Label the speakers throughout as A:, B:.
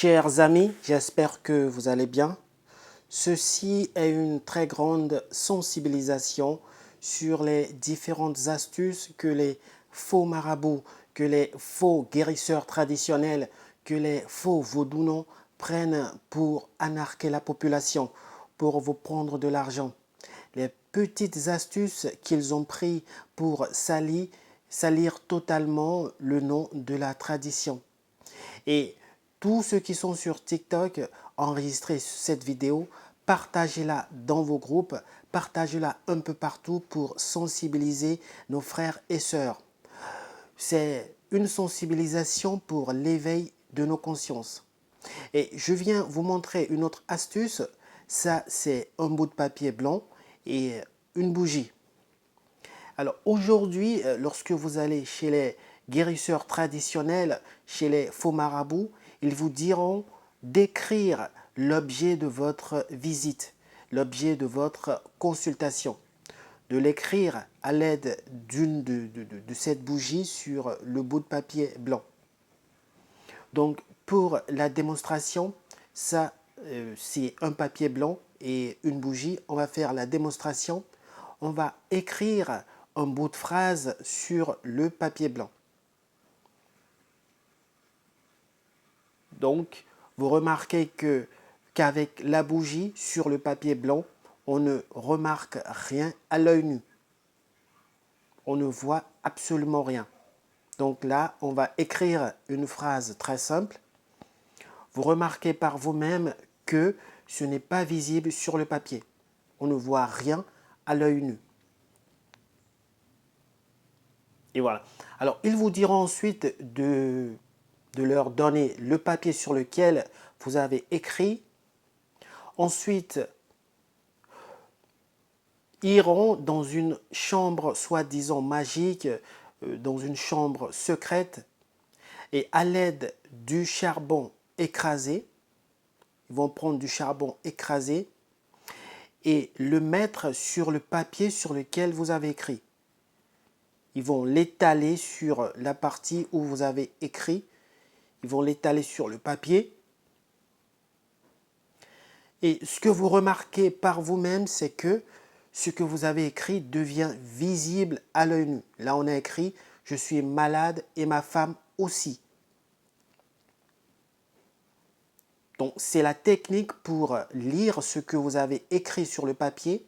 A: Chers amis, j'espère que vous allez bien. Ceci est une très grande sensibilisation sur les différentes astuces que les faux marabouts, que les faux guérisseurs traditionnels, que les faux vaudounos prennent pour anarquer la population, pour vous prendre de l'argent. Les petites astuces qu'ils ont pris pour salir totalement le nom de la tradition. Et tous ceux qui sont sur TikTok, enregistrez cette vidéo, partagez-la dans vos groupes, partagez-la un peu partout pour sensibiliser nos frères et sœurs. C'est une sensibilisation pour l'éveil de nos consciences. Et je viens vous montrer une autre astuce. Ça, c'est un bout de papier blanc et une bougie. Alors aujourd'hui, lorsque vous allez chez les guérisseurs traditionnels, chez les faux marabouts, ils vous diront d'écrire l'objet de votre visite, l'objet de votre consultation, de l'écrire à l'aide de cette bougie sur le bout de papier blanc. Donc pour la démonstration, ça c'est un papier blanc et une bougie. On va faire la démonstration. On va écrire un bout de phrase sur le papier blanc. Donc, vous remarquez qu'avec la bougie sur le papier blanc, on ne remarque rien à l'œil nu. On ne voit absolument rien. Donc là, on va écrire une phrase très simple. Vous remarquez par vous-même que ce n'est pas visible sur le papier. On ne voit rien à l'œil nu. Et voilà. Alors, ils vous diront ensuite de leur donner le papier sur lequel vous avez écrit. Ensuite, iront dans une chambre soi-disant magique, dans une chambre secrète, et à l'aide du charbon écrasé, ils vont prendre du charbon écrasé et le mettre sur le papier sur lequel vous avez écrit. Ils vont l'étaler sur la partie où vous avez écrit. Ils vont l'étaler sur le papier. Et ce que vous remarquez par vous-même, c'est que ce que vous avez écrit devient visible à l'œil nu. Là, on a écrit « Je suis malade et ma femme aussi ». Donc, c'est la technique pour lire ce que vous avez écrit sur le papier.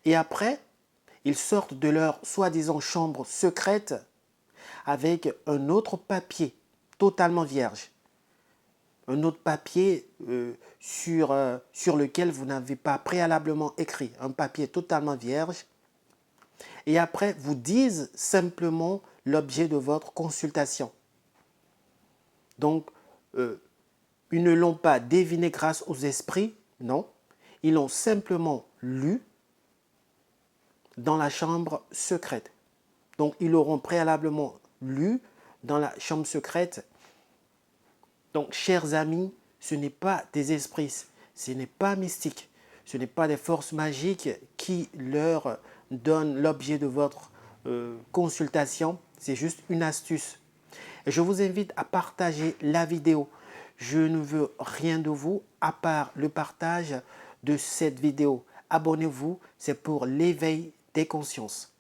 A: Et après, ils sortent de leur soi-disant chambre secrète avec un autre papier totalement vierge. Un autre papier sur lequel vous n'avez pas préalablement écrit. Un papier totalement vierge. Et après, vous disent simplement l'objet de votre consultation. Donc, ils ne l'ont pas deviné grâce aux esprits, non. Ils l'ont simplement lu dans la chambre secrète. Donc, ils l'auront préalablement lu dans la chambre secrète. Donc, chers amis, ce n'est pas des esprits, ce n'est pas mystique, ce n'est pas des forces magiques qui leur donnent l'objet de votre consultation, c'est juste une astuce. Et je vous invite à partager la vidéo. Je ne veux rien de vous à part le partage de cette vidéo. Abonnez-vous, c'est pour l'éveil des consciences.